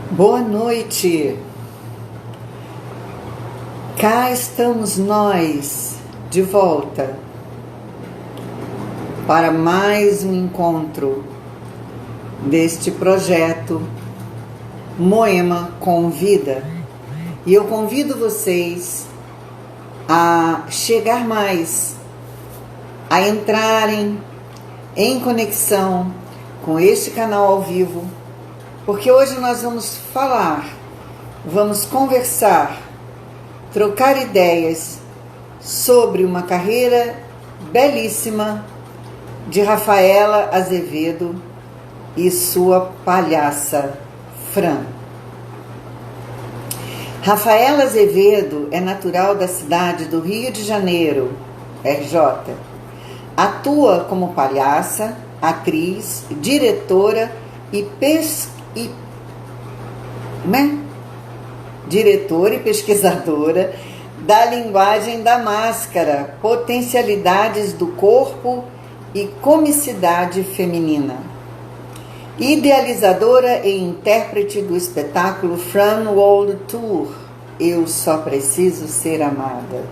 Boa noite. Cá estamos nós de volta para mais um encontro deste projeto Moema Convida. E eu convido vocês a chegar mais, a entrarem em conexão com este canal ao vivo, porque hoje nós vamos falar, vamos conversar, trocar ideias sobre uma carreira belíssima de Rafaela Azevedo e sua palhaça Fran. Rafaela Azevedo é natural da cidade do Rio de Janeiro, RJ. Atua como palhaça, atriz, diretora diretora e pesquisadora da linguagem da máscara, potencialidades do corpo e comicidade feminina. Idealizadora e intérprete do espetáculo Fran World Tour, Eu Só Preciso Ser Amada.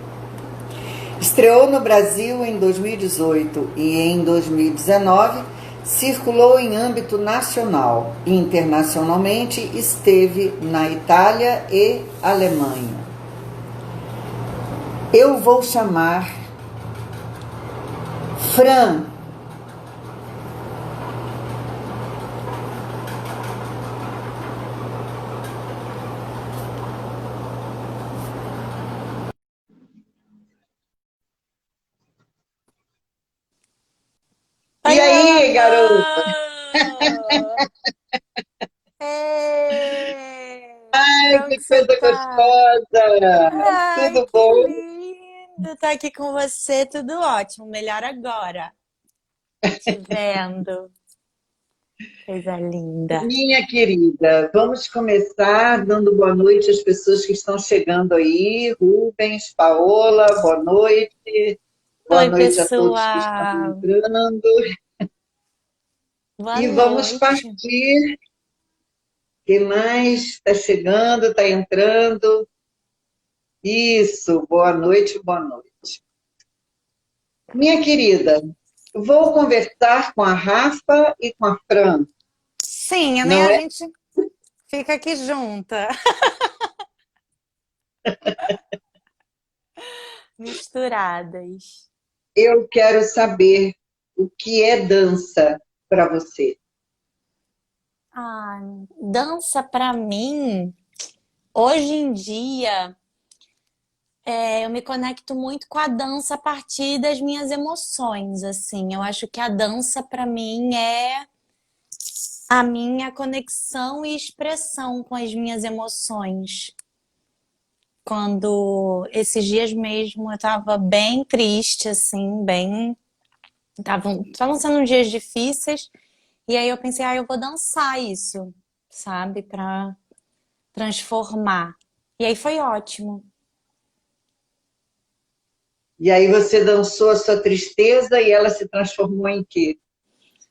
Estreou no Brasil em 2018 e em 2019 circulou em âmbito nacional e internacionalmente esteve na Itália e Alemanha. Eu vou chamar Fran. E aí, garota? Ai, Como que que você coisa tá? gostosa! Ai, Tudo que bom? lindo estar aqui com você, tudo ótimo, melhor agora, te vendo, coisa linda. Minha querida, vamos começar dando boa noite às pessoas que estão chegando aí. Rubens, Paola, boa noite. Boa Oi, noite a todos que estão pessoal, entrando. boa E vamos noite. partir. Quem mais está chegando, está entrando? Isso, boa noite, boa noite. Minha querida, vou conversar com a Rafa e com a Fran, Sim, nem não a é? gente fica aqui junta, misturadas. Eu quero saber o que é dança para você. Ah, dança pra mim, hoje em dia. Eu me conecto muito com a dança a partir das minhas emoções, assim. Eu acho que a dança, para mim, é a minha conexão e expressão com as minhas emoções. Quando esses dias mesmo eu tava bem triste, assim, bem. Estavam sendo dias difíceis, e aí eu pensei, eu vou dançar isso, sabe? Pra transformar. E aí foi ótimo. E aí você dançou a sua tristeza e ela se transformou em quê?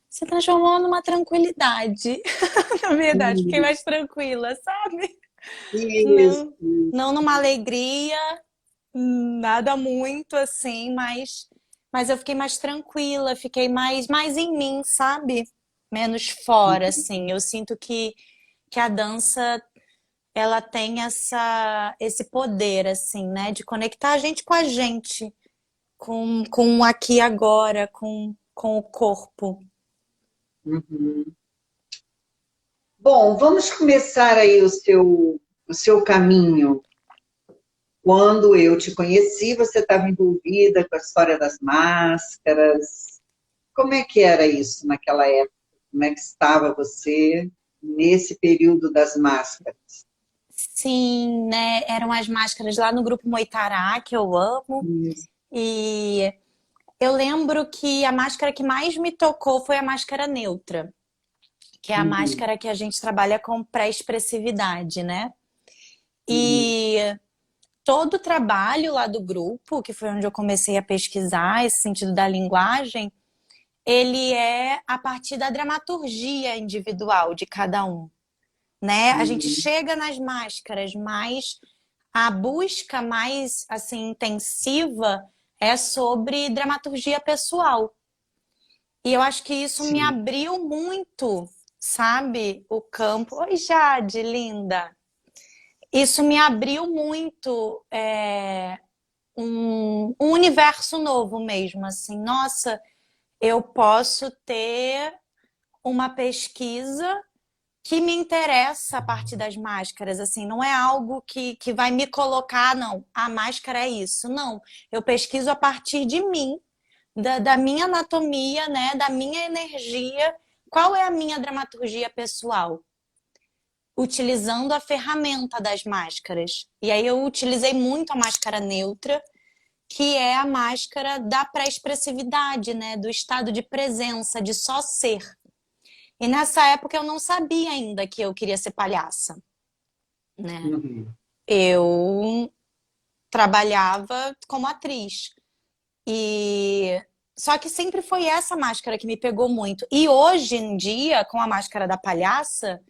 Se transformou numa tranquilidade. Na verdade, fiquei Hum, mais tranquila, sabe? Isso. Não, não numa alegria, nada muito assim, mas eu fiquei mais tranquila, fiquei mais em mim, sabe? Menos fora, assim. Eu sinto que a dança, ela tem esse poder, assim, né? De conectar a gente, com o aqui e agora, com o corpo. Uhum. Bom, vamos começar aí o seu caminho. Quando eu te conheci, você estava envolvida com a história das máscaras. Como é que era isso naquela época? Como é que estava você nesse período das máscaras? Sim, né? Eram as máscaras lá no grupo Moitará, que eu amo. Isso. E eu lembro que a máscara que mais me tocou foi a máscara neutra, que é a Uhum, máscara que a gente trabalha com pré-expressividade, né? uhum. E todo o trabalho lá do grupo, que foi onde eu comecei a pesquisar esse sentido da linguagem, ele é a partir da dramaturgia individual de cada um. né? A gente Uhum. chega nas máscaras, mas a busca mais assim intensiva é sobre dramaturgia pessoal. E eu acho que isso me Sim. abriu muito, sabe? O campo. Oi, Jade, linda. Isso me abriu muito um universo novo mesmo, assim. Nossa, eu posso ter uma pesquisa que me interessa a partir das máscaras, assim, não é algo que vai me colocar, não, a máscara é isso, não. Eu pesquiso a partir de mim, da minha anatomia, né, da minha energia, qual é a minha dramaturgia pessoal, utilizando a ferramenta das máscaras. E aí eu utilizei muito a máscara neutra, que é a máscara da pré-expressividade, né, do estado de presença, de só ser. E nessa época eu não sabia ainda que eu queria ser palhaça, né? Uhum. Eu trabalhava como atriz. E só que sempre foi essa máscara que me pegou muito. E hoje em dia, com a máscara da palhaça,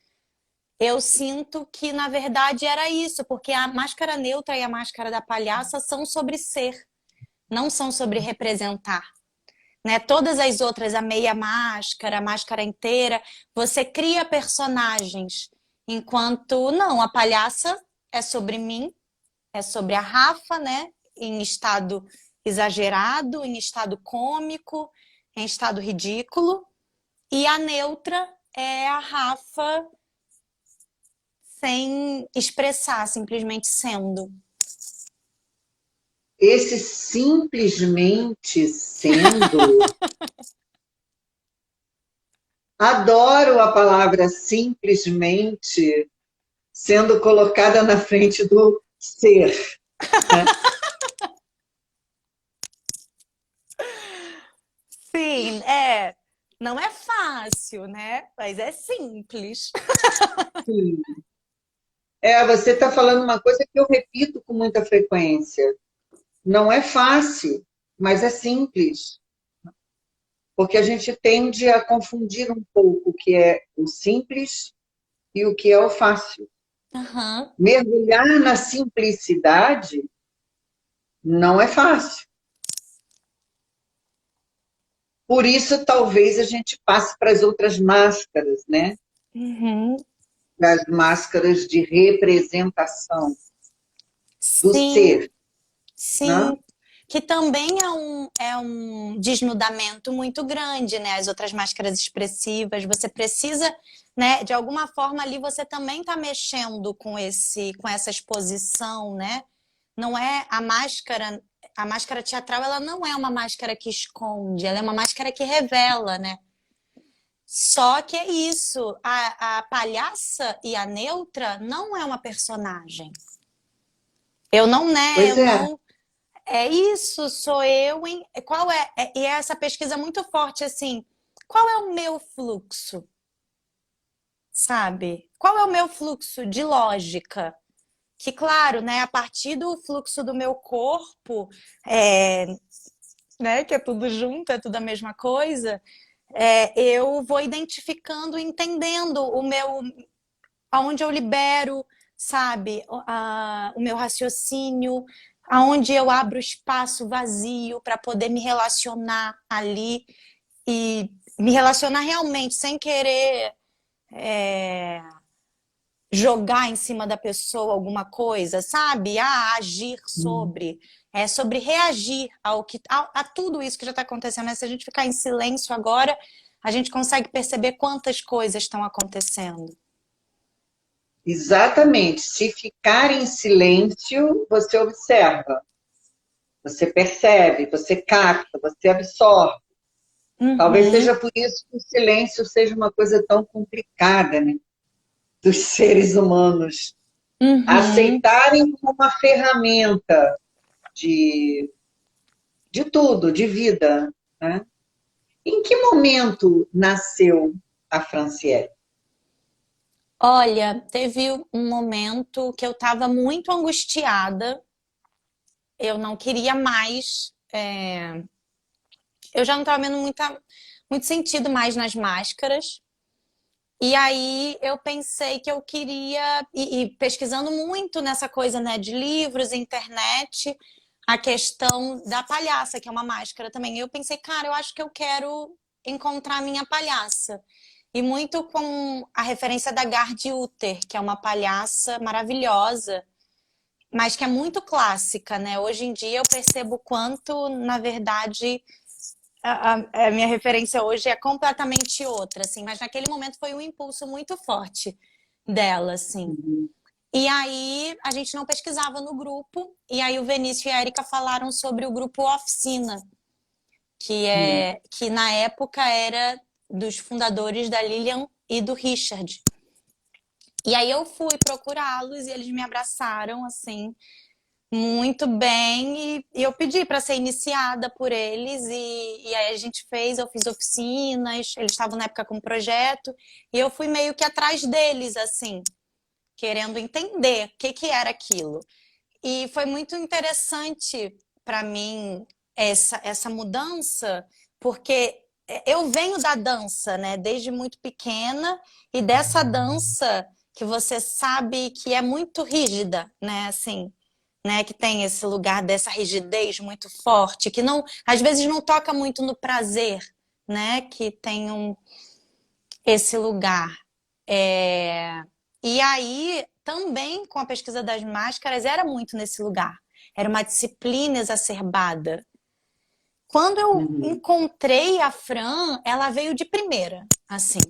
eu sinto que na verdade era isso, porque a máscara neutra e a máscara da palhaça são sobre ser, não são sobre representar. Né? Todas as outras, a meia máscara, a máscara inteira, você cria personagens. Enquanto não, a palhaça é sobre mim, é sobre a Rafa, né? Em estado exagerado, em estado cômico, em estado ridículo. E a neutra é a Rafa sem expressar, simplesmente sendo. Esse simplesmente sendo, adoro a palavra simplesmente sendo colocada na frente do ser, né? Sim, é. Não é fácil, né? Mas é simples. Sim. Você está falando uma coisa que eu repito com muita frequência. Não é fácil, mas é simples. Porque a gente tende a confundir um pouco o que é o simples e o que é o fácil. Aham. Mergulhar na simplicidade não é fácil. Por isso, talvez a gente passe para as outras máscaras, né? Uhum. Das máscaras de representação do Sim, ser, né? sim. Que também é um desnudamento muito grande, né? As outras máscaras expressivas, você precisa, né? De alguma forma ali você também está mexendo com essa exposição, né? Não é a máscara teatral, ela não é uma máscara que esconde, ela é uma máscara que revela, né? Só que é isso, a palhaça e a neutra não é uma personagem. Eu não, né? Pois Eu é, não. É isso, sou eu em. Qual e é essa pesquisa muito forte assim. Qual é o meu fluxo, sabe? Qual é o meu fluxo de lógica? Que, claro, né, a partir do fluxo do meu corpo, é, né, que é tudo junto, é tudo a mesma coisa, eu vou identificando, entendendo o meu, aonde eu libero, sabe, o meu raciocínio, aonde eu abro espaço vazio para poder me relacionar ali e me relacionar realmente sem querer jogar em cima da pessoa alguma coisa, sabe? Agir sobre. É sobre reagir a tudo isso que já está acontecendo. Né? Se a gente ficar em silêncio agora, a gente consegue perceber quantas coisas estão acontecendo. exatamente. Se ficar em silêncio, você observa, você percebe, você capta, você absorve. Talvez Uhum, seja por isso que o silêncio seja uma coisa tão complicada, né? Dos seres humanos uhum. aceitarem como uma ferramenta de, de tudo, de vida, né? Em que momento nasceu a Franciele? Olha, teve um momento que eu estava muito angustiada, eu não queria mais, eu já não estava vendo muito sentido mais nas máscaras. E aí eu pensei que eu queria, e pesquisando muito nessa coisa, né, de livros, internet, a questão da palhaça, que é uma máscara também. E eu pensei, cara, eu acho que eu quero encontrar a minha palhaça. E muito com a referência da Garde Uther, que é uma palhaça maravilhosa, mas que é muito clássica, né? Hoje em dia eu percebo o quanto, na verdade, a minha referência hoje é completamente outra, assim, mas naquele momento foi um impulso muito forte dela, assim. Uhum. E aí a gente não pesquisava no grupo, e aí o Vinícius e a Erika falaram sobre o grupo Oficina, Uhum. que na época era dos fundadores da Lilian e do Richard. E aí eu fui procurá-los e eles me abraçaram, assim, muito bem, e eu pedi para ser iniciada por eles, e aí a gente fez, eu fiz oficinas, eles estavam na época com um projeto, e eu fui meio que atrás deles, assim, querendo entender o que que era aquilo. E foi muito interessante para mim essa mudança, porque eu venho da dança, né, desde muito pequena, e dessa dança que você sabe que é muito rígida, né, assim, né, que tem esse lugar dessa rigidez muito forte, que não, às vezes não toca muito no prazer, né, que tem esse lugar. É, E aí, também com a pesquisa das máscaras, era muito nesse lugar. Era uma disciplina exacerbada. Quando eu Uhum. encontrei a Fran, ela veio de primeira. Assim,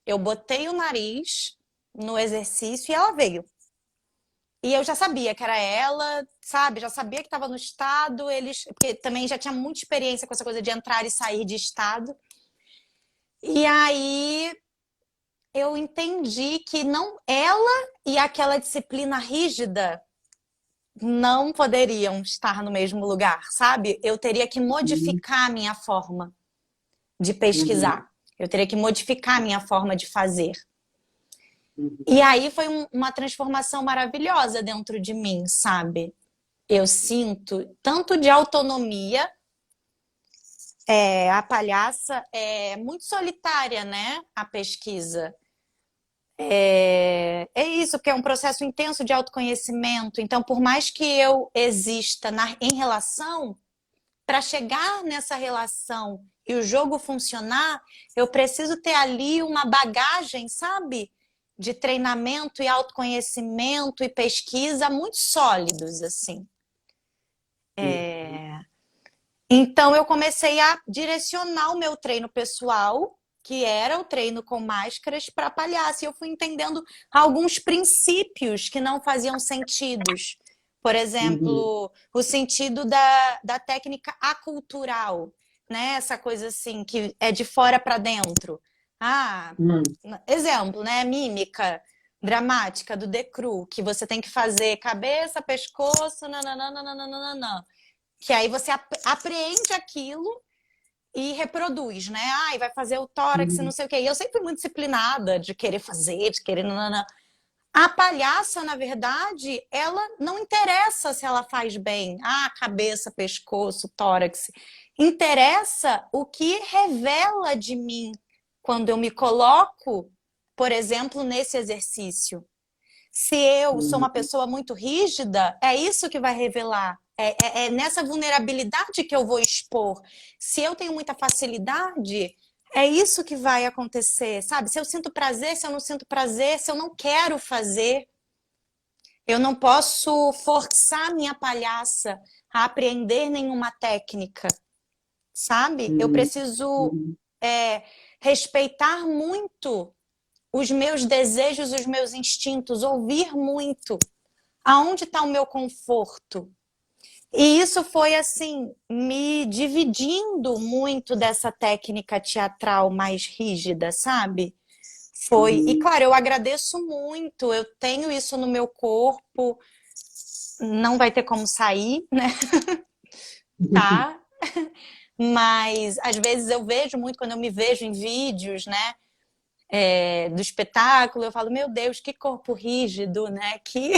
eu botei o nariz no exercício e ela veio. E eu já sabia que era ela, sabe? Já sabia que estava no estado. Eles, porque também já tinha muita experiência com essa coisa de entrar e sair de estado. E aí eu entendi que não ela e aquela disciplina rígida não poderiam estar no mesmo lugar, sabe? Eu teria que Uhum. modificar a minha forma de Uhum. pesquisar. Eu teria que modificar a minha forma de fazer. Uhum. E aí foi uma transformação maravilhosa dentro de mim, sabe? Eu sinto tanto de autonomia. A palhaça é muito solitária, né? A pesquisa. É isso, que é um processo intenso de autoconhecimento. Então, por mais que eu exista em relação, para chegar nessa relação e o jogo funcionar, eu preciso ter ali uma bagagem, sabe? De treinamento e autoconhecimento e pesquisa muito sólidos, assim. Uhum. Então, eu comecei a direcionar o meu treino pessoal, que era o treino com máscaras, para palhaço. E eu fui entendendo alguns princípios que não faziam sentidos. Por Uhum. exemplo, o sentido da técnica acultural, né? Essa coisa assim, que é de fora para dentro. Ah, Uhum. exemplo, né? Mímica dramática do Decru, que você tem que fazer cabeça, pescoço, nananana, que aí você apreende aquilo e reproduz, né? Ai, vai fazer o tórax e não Uhum. sei o quê. E eu sempre fui muito disciplinada de querer fazer, de querer. Nanana. A palhaça, na verdade, ela não interessa se ela faz bem. Ah, cabeça, pescoço, tórax. Interessa o que revela de mim quando eu me coloco, por exemplo, nesse exercício. Se eu sou uma Uhum. pessoa muito rígida, é isso que vai revelar. É nessa vulnerabilidade que eu vou expor. Se eu tenho muita facilidade, é isso que vai acontecer, sabe? Se eu sinto prazer, se eu não sinto prazer, se eu não quero fazer, eu não posso forçar minha palhaça a aprender nenhuma técnica, sabe? Eu Uhum. preciso Uhum. respeitar muito os meus desejos, os meus instintos, ouvir muito. Aonde está o meu conforto? E isso foi assim, me dividindo muito dessa técnica teatral mais rígida, sabe? Foi. E Uhum. claro, eu agradeço muito, eu tenho isso no meu corpo, não vai ter como sair, né? Tá? Mas às vezes eu vejo muito quando eu me vejo em vídeos, né? Do espetáculo, eu falo, meu Deus, que corpo rígido, né? Que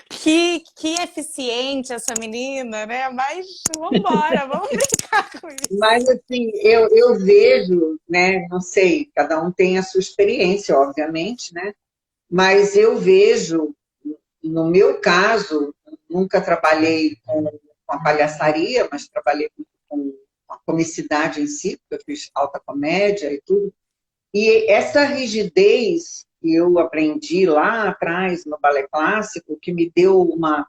Que eficiente essa menina, né? Mas vambora, vamos brincar com isso. Mas, assim, eu vejo, né? Não sei, cada um tem a sua experiência, obviamente, né? Mas eu vejo, no meu caso, nunca trabalhei com a palhaçaria, mas trabalhei com a comicidade em si, porque eu fiz alta comédia e tudo. E essa rigidez que eu aprendi lá atrás no balé clássico, que me deu uma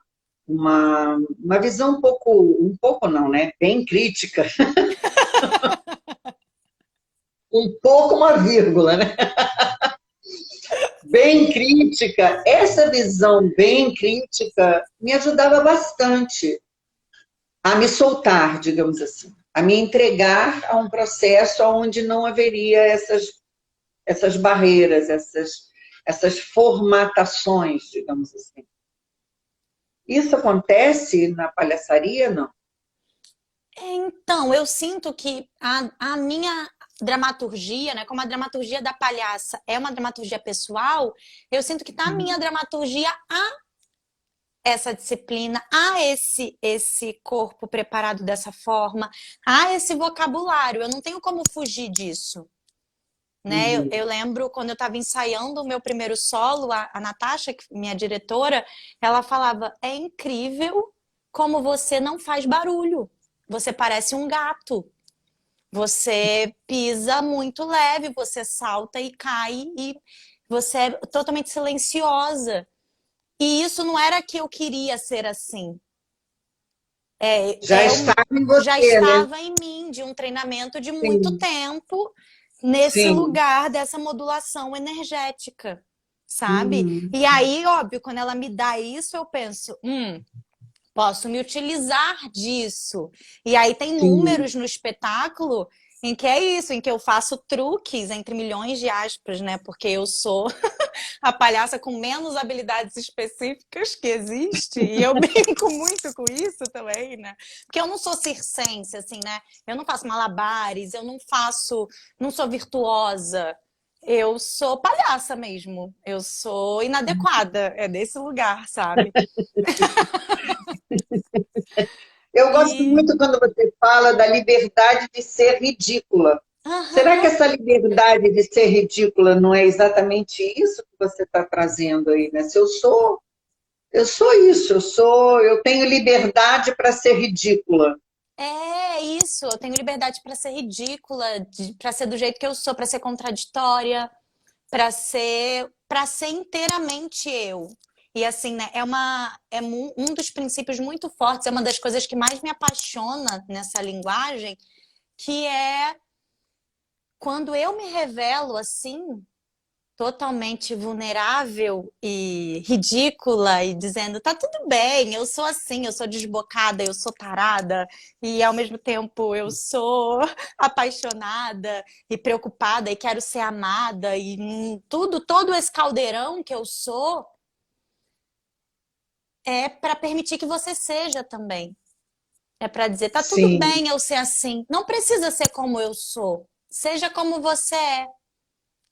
visão um pouco não, né? Bem crítica, um pouco uma vírgula, né? Bem crítica. Essa visão bem crítica me ajudava bastante a me soltar, digamos assim, a me entregar a um processo onde não haveria essas barreiras, essas formatações, digamos assim. Isso acontece na palhaçaria, não? Então, eu sinto que a minha dramaturgia, né, como a dramaturgia da palhaça é uma dramaturgia pessoal, eu sinto que na minha dramaturgia há essa disciplina, há esse corpo preparado dessa forma, há esse vocabulário, eu não tenho como fugir disso. Né? Uhum. Eu lembro quando eu estava ensaiando o meu primeiro solo, a Natasha, minha diretora, ela falava: é incrível como você não faz barulho. Você parece um gato. Você pisa muito leve, você salta e cai e você é totalmente silenciosa. E isso não era que eu queria ser assim. Já Eu está em já você, né? estava em mim de um treinamento de muito Sim, tempo nesse sim. lugar dessa modulação energética, sabe? Uhum. E aí, óbvio, quando ela me dá isso, eu penso, posso me utilizar disso. E aí tem Sim. números no espetáculo em que é isso, em que eu faço truques entre milhões de aspas, né? Porque eu sou a palhaça com menos habilidades específicas que existe. E eu brinco muito com isso também, né? Porque eu não sou circense, assim, né? Eu não faço malabares, eu não faço, não sou virtuosa. Eu sou palhaça mesmo. Eu sou inadequada. É desse lugar, sabe? Eu gosto E. muito quando você fala da liberdade de ser ridícula. Será que Aham. essa liberdade de ser ridícula não é exatamente isso que você está trazendo aí, né? Se eu sou isso, eu tenho liberdade para ser ridícula. É isso, eu tenho liberdade para ser ridícula, para ser do jeito que eu sou, para ser contraditória, para ser inteiramente eu. E assim, né, um dos princípios muito fortes, é uma das coisas que mais me apaixona nessa linguagem, que é quando eu me revelo assim, totalmente vulnerável e ridícula e dizendo, tá tudo bem, eu sou assim, eu sou desbocada, eu sou tarada e ao mesmo tempo eu sou apaixonada e preocupada e quero ser amada e tudo, todo esse caldeirão que eu sou é para permitir que você seja também. É para dizer, tá tudo Sim, bem eu ser assim, não precisa ser como eu sou. Seja como você é.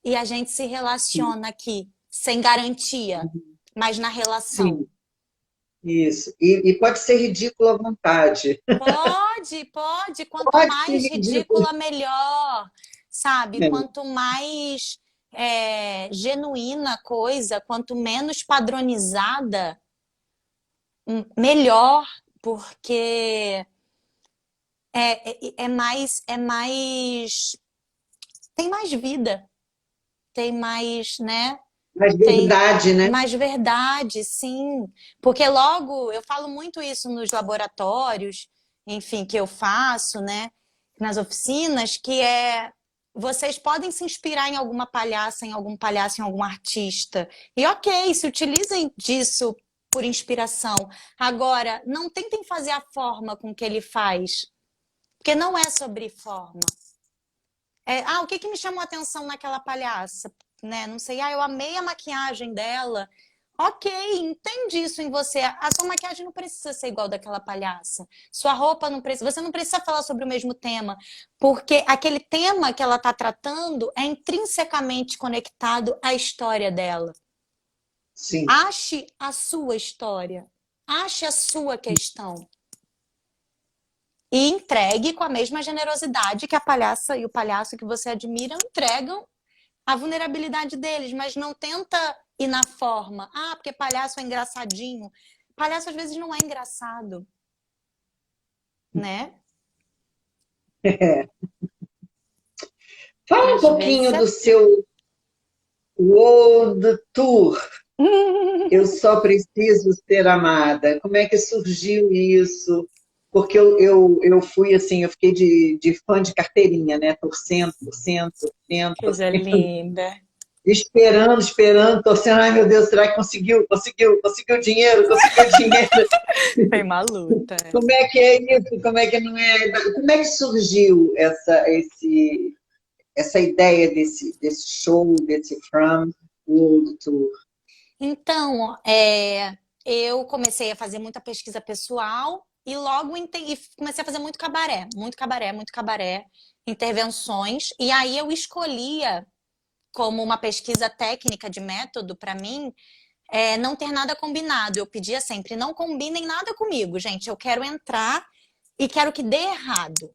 E a gente se sim, relaciona aqui, sem garantia, mas na relação. sim, isso. E pode ser ridículo à vontade. Pode, pode. Quanto Pode ser mais ridículo. ridícula, melhor. Sabe? É, Quanto mais genuína a coisa, quanto menos padronizada, melhor, porque tem mais vida, tem mais, né? mas Tem verdade, né? mais verdade, sim. Porque logo, eu falo muito isso nos laboratórios, enfim, que eu faço, né? Nas oficinas, que vocês podem se inspirar em alguma palhaça, em algum palhaço, em algum artista. E ok, se utilizem disso por inspiração. Agora, não tentem fazer a forma com que ele faz, porque não é sobre forma. O que me chamou a atenção naquela palhaça? Né? Não sei, eu amei a maquiagem dela. Ok, entende isso em você. A sua maquiagem não precisa ser igual daquela palhaça. Sua roupa não precisa. Você não precisa falar sobre o mesmo tema, porque aquele tema que ela está tratando é intrinsecamente conectado à história dela. sim. Ache a sua história, ache a sua questão e entregue com a mesma generosidade que a palhaça e o palhaço que você admira entregam a vulnerabilidade deles, mas não tenta ir na forma. Ah, porque palhaço é engraçadinho. Palhaço às vezes não é engraçado, né? É. Fala um Às vezes pouquinho é. do seu World Tour. Eu só preciso ser amada. Como é que surgiu isso? Porque eu fui assim, eu fiquei de fã de carteirinha, né? Torcendo, torcendo, torcendo, Coisa linda. esperando, esperando, torcendo. Ai, meu Deus, será que conseguiu? Conseguiu, conseguiu dinheiro, conseguiu dinheiro. Foi uma luta. Como é que é isso? Como é que não é? Como é que surgiu essa ideia desse show, desse From World Tour? Então, eu comecei a fazer muita pesquisa pessoal e logo e comecei a fazer muito cabaré, muito cabaré, muito cabaré, intervenções. E aí eu escolhia como uma pesquisa técnica de método para mim, não ter nada combinado. Eu pedia sempre, não combinem nada comigo, gente. Eu quero entrar e quero que dê errado.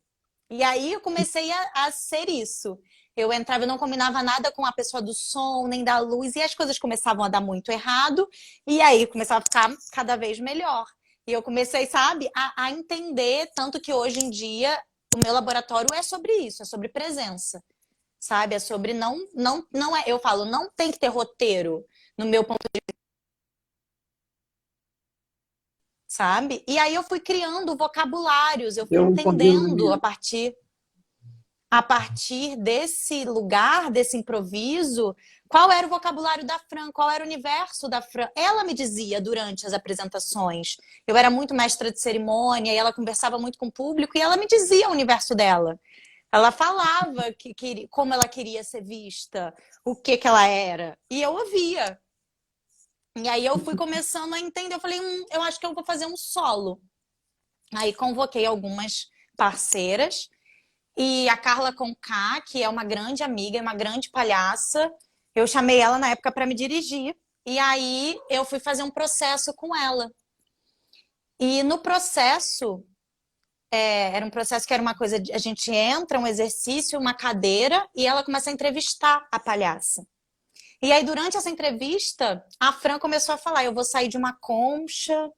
E aí eu comecei a ser isso. Eu entrava e não combinava nada com a pessoa do som, nem da luz, e as coisas começavam a dar muito errado, e aí começava a ficar cada vez melhor. E eu comecei, sabe, a entender, tanto que hoje em dia o meu laboratório é sobre isso, é sobre presença, sabe? É sobre não é, eu falo, não tem que ter roteiro no meu ponto, sabe? E aí eu fui criando vocabulários, eu fui Eu combino entendendo mesmo. a partir desse lugar, desse improviso, qual era o vocabulário da Fran, qual era o universo da Fran. Ela me dizia durante as apresentações. Eu era muito mestra de cerimônia e ela conversava muito com o público e ela me dizia o universo dela. Ela falava como ela queria ser vista, o que ela era. E eu ouvia. E aí eu fui começando a entender. Eu falei, eu acho que eu vou fazer um solo. Aí convoquei algumas parceiras e a Carla Conká, que é uma grande amiga, é uma grande palhaça, eu chamei ela na época para me dirigir. E aí eu fui fazer um processo com ela. E no processo, era um processo que era uma coisa, a gente entra, um exercício, uma cadeira, e ela começa a entrevistar a palhaça. E aí, durante essa entrevista, a Fran começou a falar: eu vou sair de uma concha,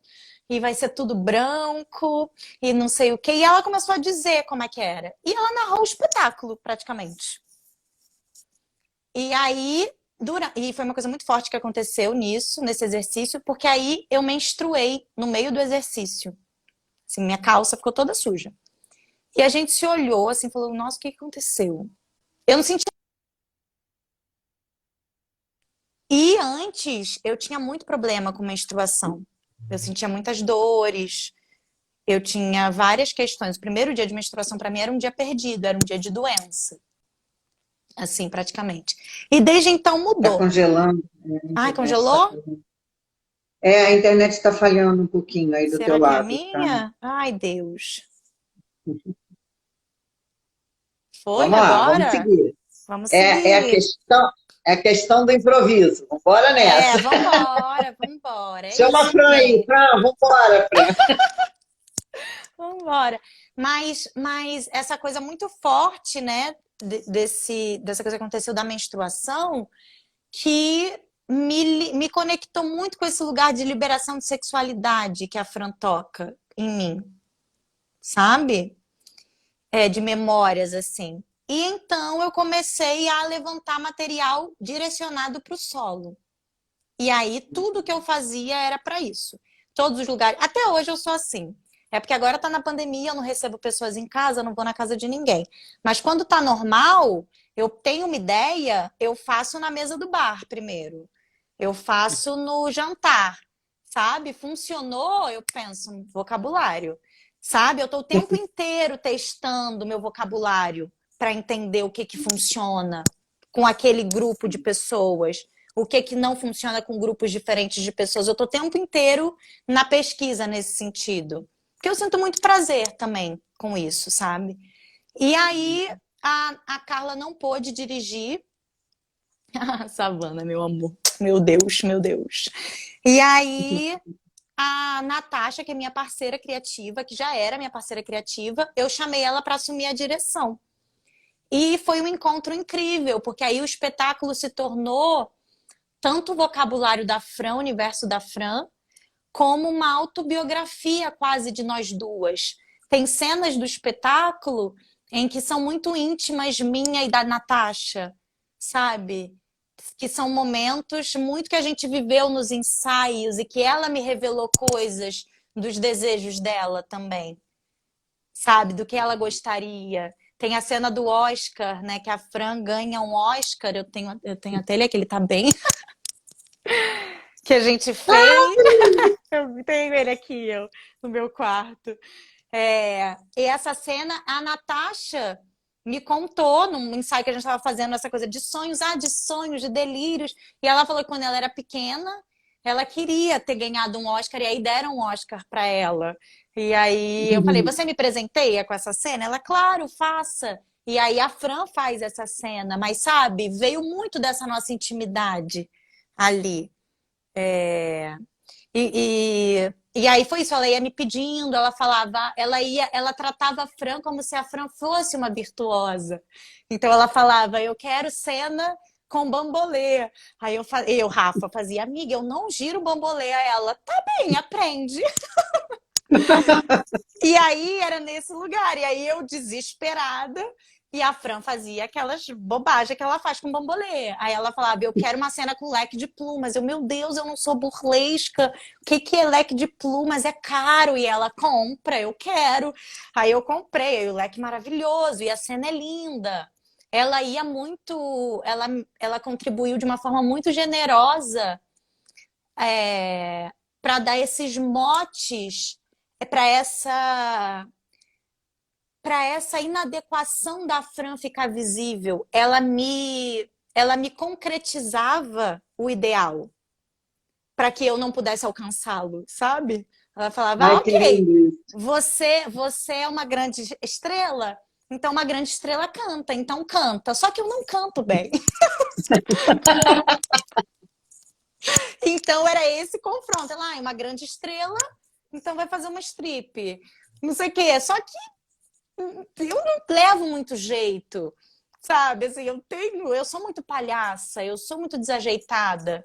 e vai ser tudo branco, e não sei o quê. E ela começou a dizer como é que era. E ela narrou o espetáculo, praticamente. E aí, e foi uma coisa muito forte que aconteceu nesse exercício, porque aí eu menstruei no meio do exercício. Assim, minha calça ficou toda suja. E a gente se olhou assim, falou: nossa, o que aconteceu? Eu não senti. E antes, eu tinha muito problema com menstruação. Eu sentia muitas dores, eu tinha várias questões. O primeiro dia de menstruação para mim era um dia perdido, era um dia de doença. Assim, praticamente. E desde então Está mudou. congelando, a Ai, internet está congelou? falhando. A internet está falhando um pouquinho aí do teu Será que é lado, tá? minha? Ai, Deus. Foi Vamos lá, vamos agora? seguir. Vamos É a seguir. questão, é a questão do improviso. Vambora nessa. Vambora, vambora. É Chama a isso Fran aí, mesmo. Fran, vambora, Fran. Vambora. Mas essa coisa muito forte, né, dessa coisa que aconteceu da menstruação, que me conectou muito com esse lugar de liberação de sexualidade que a Fran toca em mim, sabe? De memórias, assim. E então eu comecei a levantar material direcionado para o solo. E aí tudo que eu fazia era para isso. Todos os lugares. Até hoje eu sou assim. É porque agora tá na pandemia, eu não recebo pessoas em casa, eu não vou na casa de ninguém. Mas quando tá normal, eu tenho uma ideia, eu faço na mesa do bar primeiro. Eu faço no jantar, sabe? Funcionou, eu penso, vocabulário. Sabe? Eu tô o tempo inteiro testando o meu vocabulário para entender o que funciona com aquele grupo de pessoas, o que não funciona com grupos diferentes de pessoas. Eu tô o tempo inteiro na pesquisa nesse sentido. Porque eu sinto muito prazer também com isso, sabe? E aí a Carla não pôde dirigir Savana, meu amor. Meu Deus, meu Deus. E aí, a Natasha, que é minha parceira criativa, que já era minha parceira criativa, eu chamei ela para assumir a direção. E foi um encontro incrível, porque aí o espetáculo se tornou tanto o vocabulário da Fran, o universo da Fran, como uma autobiografia quase de nós duas. Tem cenas do espetáculo em que são muito íntimas minha e da Natasha, sabe? Que são momentos muito que a gente viveu nos ensaios e que ela me revelou coisas dos desejos dela também, sabe? Do que ela gostaria. Tem a cena do Oscar, né? Que a Fran ganha um Oscar. Eu tenho até ele aqui, ele tá bem. Que a gente fez. Eu tenho ele aqui, no meu quarto. E essa cena, a Natasha me contou num ensaio que a gente estava fazendo essa coisa de sonhos, de delírios. E ela falou que quando ela era pequena, ela queria ter ganhado um Oscar, e aí deram um Oscar para ela. E aí eu falei, você me presenteia com essa cena? Ela, claro, faça. E aí a Fran faz essa cena, mas sabe, veio muito dessa nossa intimidade ali. E aí foi isso, ela ia me pedindo, ela falava, ela tratava a Fran como se a Fran fosse uma virtuosa. Então ela falava, eu quero cena com bambolê. Aí Rafa, fazia, amiga, eu não giro bambolê. A ela, tá bem, aprende. E aí era nesse lugar. E aí eu desesperada. E a Fran fazia aquelas bobagens que ela faz com bambolê. Aí ela falava, eu quero uma cena com leque de plumas. Meu Deus, eu não sou burlesca. O que que é leque de plumas? É caro. E ela compra, eu quero. Aí eu comprei, aí o leque maravilhoso. E a cena é linda. Ela ia muito... Ela contribuiu de uma forma muito generosa para dar esses motes para essa inadequação da Fran ficar visível. Ela me concretizava o ideal para que eu não pudesse alcançá-lo, sabe? Ela falava, Ai, que ok, lindo. você é uma grande estrela, então uma grande estrela canta, então canta. Só que eu não canto bem. Então era esse confronto. Ela, uma grande estrela, então vai fazer uma strip. Não sei o quê. Só que eu não levo muito jeito, sabe? Assim, eu sou muito palhaça, eu sou muito desajeitada.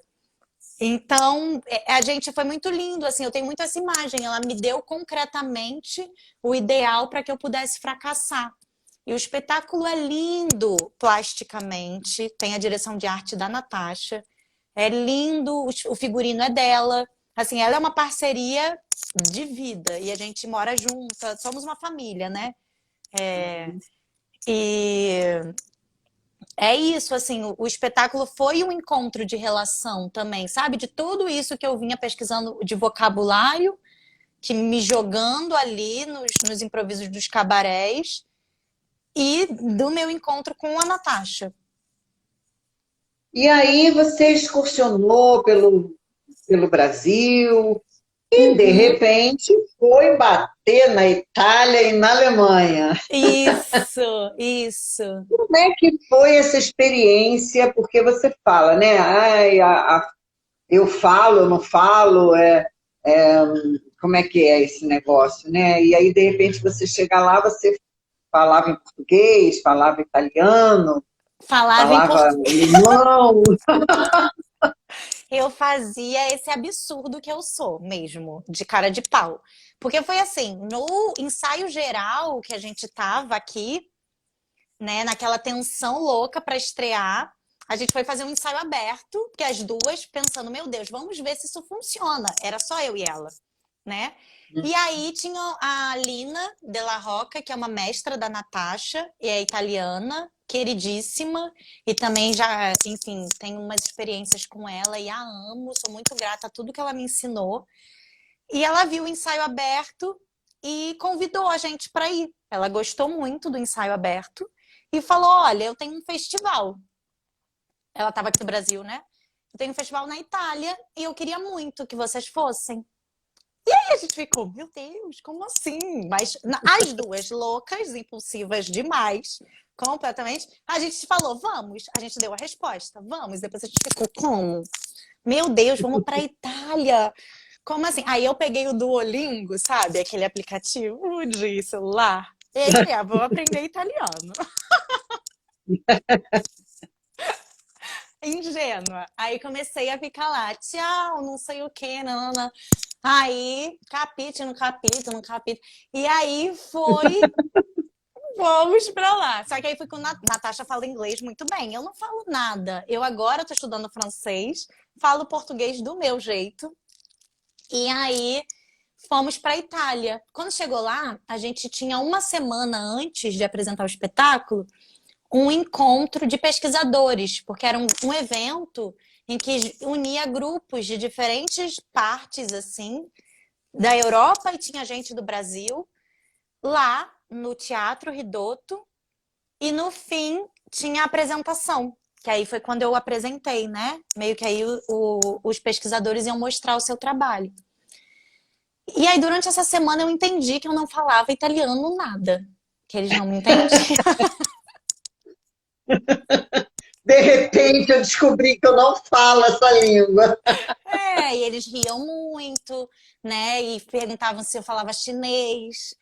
Então, a gente foi muito lindo, assim, eu tenho muito essa imagem. Ela me deu concretamente o ideal para que eu pudesse fracassar. E o espetáculo é lindo plasticamente, tem a direção de arte da Natasha. É lindo, o figurino é dela. Assim, ela é uma parceria de vida e a gente mora junta, somos uma família, né? E é isso, assim, o espetáculo foi um encontro de relação também, sabe? De tudo isso que eu vinha pesquisando de vocabulário, que me jogando ali nos improvisos dos cabarés e do meu encontro com a Natasha. E aí você excursionou pelo Brasil e, de Uhum. repente, foi bater na Itália e na Alemanha. Isso, isso. Como é que foi essa experiência? Porque você fala, né? Ai, eu falo, eu não falo, como é que é esse negócio, né? E aí, de repente, você chega lá, você falava em português, falava italiano, Falava em falava português. alemão. Eu fazia esse absurdo que eu sou mesmo, de cara de pau. Porque foi assim, no ensaio geral que a gente tava aqui, né, naquela tensão louca para estrear, a gente foi fazer um ensaio aberto, porque as duas pensando, meu Deus, vamos ver se isso funciona. Era só eu e ela, né? E aí tinha a Lina Della Rocca, que é uma mestra da Natasha, e é italiana, queridíssima, e também já, enfim, tenho umas experiências com ela e a amo, sou muito grata a tudo que ela me ensinou. E ela viu o ensaio aberto e convidou a gente para ir. Ela gostou muito do ensaio aberto e falou: Olha, eu tenho um festival. Ela estava aqui no Brasil, né? Eu tenho um festival na Itália e eu queria muito que vocês fossem. E aí a gente ficou, meu Deus, como assim? Mas as duas loucas, impulsivas demais, completamente. A gente falou, vamos. A gente deu a resposta, vamos. Depois a gente ficou, como? Meu Deus, vamos para Itália. Como assim? Aí eu peguei o Duolingo, sabe? Aquele aplicativo de celular. E aí falei, vou aprender italiano. Ingênua. Aí comecei a ficar lá, tchau, não sei o quê, não, não. Aí, capítulo, no capítulo, no capítulo. E aí vamos pra lá. Só que aí fui com Natasha fala inglês muito bem. Eu não falo nada. Eu agora tô estudando francês, falo português do meu jeito. E aí fomos para Itália. Quando chegou lá, a gente tinha uma semana antes de apresentar o espetáculo, um encontro de pesquisadores, porque era um evento em que unia grupos de diferentes partes assim da Europa e tinha gente do Brasil lá no Teatro Ridotto e no fim tinha a apresentação. Que aí foi quando eu apresentei, né? Meio que aí os pesquisadores iam mostrar o seu trabalho. E aí, durante essa semana, eu entendi que eu não falava italiano nada. Que eles não me entendiam. De repente eu descobri que eu não falo essa língua. E eles riam muito, né? E perguntavam se eu falava chinês.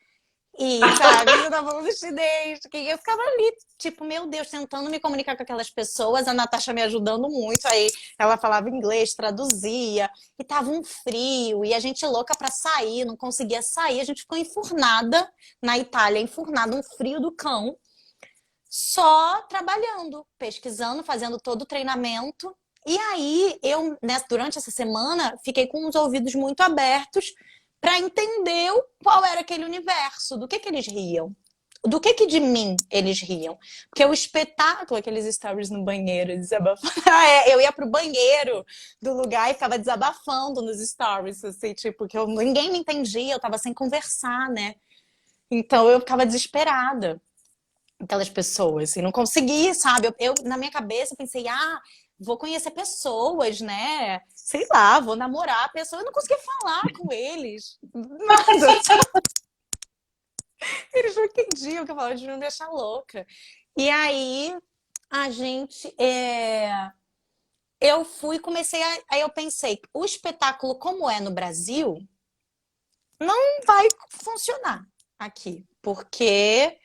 E, sabe, eu tava falando chinês. E eu ficava ali, tipo, meu Deus, tentando me comunicar com aquelas pessoas. A Natasha me ajudando muito. Aí ela falava inglês, traduzia. E tava um frio. E a gente louca pra sair, não conseguia sair. A gente ficou enfurnada na Itália, enfurnada, um frio do cão. Só trabalhando, pesquisando, fazendo todo o treinamento. E aí, eu, durante essa semana, fiquei com os ouvidos muito abertos para entender qual era aquele universo, do que eles riam. Do que de mim eles riam. Porque o espetáculo, aqueles stories no banheiro, desabafando. Eu ia pro banheiro do lugar e ficava desabafando nos stories, assim, tipo, que ninguém me entendia, eu tava sem conversar, né? Então eu ficava desesperada aquelas pessoas, assim, não consegui, sabe? Na minha cabeça, pensei, vou conhecer pessoas, né? Sei lá, vou namorar a pessoa. Eu não consegui falar com eles. Nada. Eles não entendiam o que eu falava, eles iam me achar louca. E aí, a gente... Eu fui, comecei Aí eu pensei, o espetáculo como é no Brasil, não vai funcionar aqui. Porque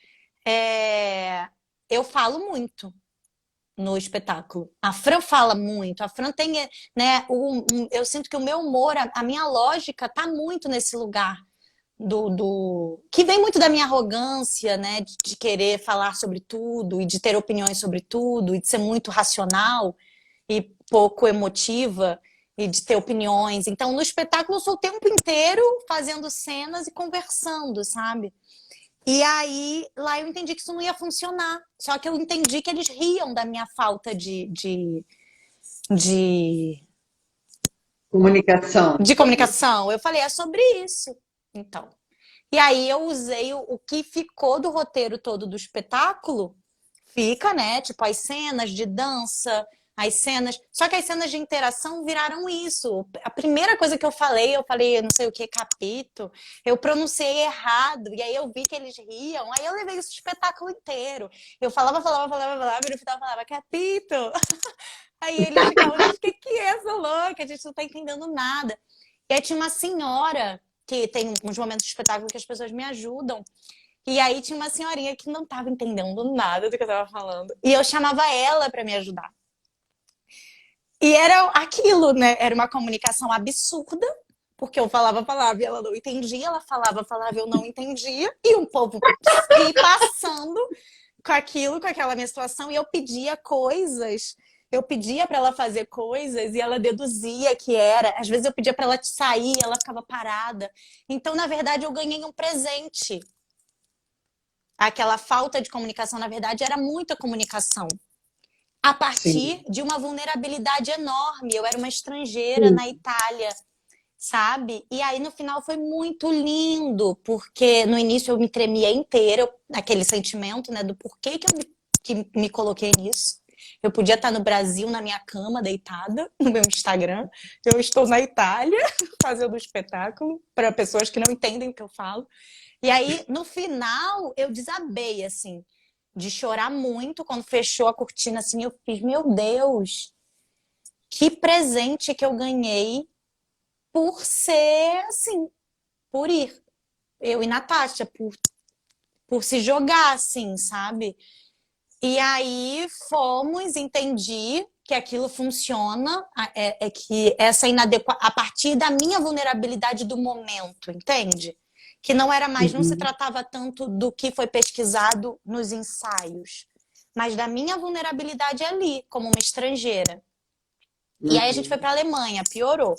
eu falo muito no espetáculo. A Fran fala muito, a Fran tem, né, eu sinto que o meu humor, a minha lógica tá muito nesse lugar que vem muito da minha arrogância, né, de querer falar sobre tudo e de ter opiniões sobre tudo e de ser muito racional e pouco emotiva e de ter opiniões. Então, no espetáculo eu sou o tempo inteiro fazendo cenas e conversando, sabe? E aí, lá eu entendi que isso não ia funcionar. Só que eu entendi que eles riam da minha falta de, Comunicação. de comunicação. Eu falei, é sobre isso. Então. E aí eu usei o que ficou do roteiro todo do espetáculo. Fica, né? Tipo, as cenas de dança, as cenas. Só que as cenas de interação viraram isso. A primeira coisa que eu falei, não sei o que, capito, eu pronunciei errado, e aí eu vi que eles riam, aí eu levei esse espetáculo inteiro. Eu falava, e no final eu falava, capito. Aí eles ficavam, gente, o que é essa louca? A gente não tá entendendo nada. E aí tinha uma senhora, que tem uns momentos de espetáculo que as pessoas me ajudam. E aí tinha uma senhorinha que não estava entendendo nada do que eu estava falando. E eu chamava ela para me ajudar. E era aquilo, né? Era uma comunicação absurda, porque eu falava a palavra e ela não entendia, ela falava a palavra e eu não entendia, e um povo passando com aquilo, com aquela minha situação, e eu pedia coisas. Eu pedia para ela fazer coisas e ela deduzia que era. Às vezes eu pedia para ela sair, ela ficava parada. Então, na verdade, eu ganhei um presente. Aquela falta de comunicação, na verdade, era muita comunicação. A partir Sim. de uma vulnerabilidade enorme. Eu era uma estrangeira Sim. na Itália, sabe? E aí, no final, foi muito lindo, porque no início eu me tremia inteira, aquele sentimento, né, do porquê que me coloquei nisso. Eu podia estar no Brasil, na minha cama, deitada, no meu Instagram. Eu estou na Itália, fazendo um espetáculo para pessoas que não entendem o que eu falo. E aí, no final, eu desabei, assim. de chorar muito quando fechou a cortina, assim, eu fiz, meu Deus, que presente que eu ganhei por ser, assim, por ir. Eu e Natasha, por se jogar, assim, sabe? E aí fomos, entendi que aquilo funciona, é que essa inadequação, a partir da minha vulnerabilidade do momento, entende? Que não era mais, não se Uhum. tratava tanto do que foi pesquisado nos ensaios, mas da minha vulnerabilidade ali, como uma estrangeira. E aí a gente foi Uhum. para a Alemanha, piorou.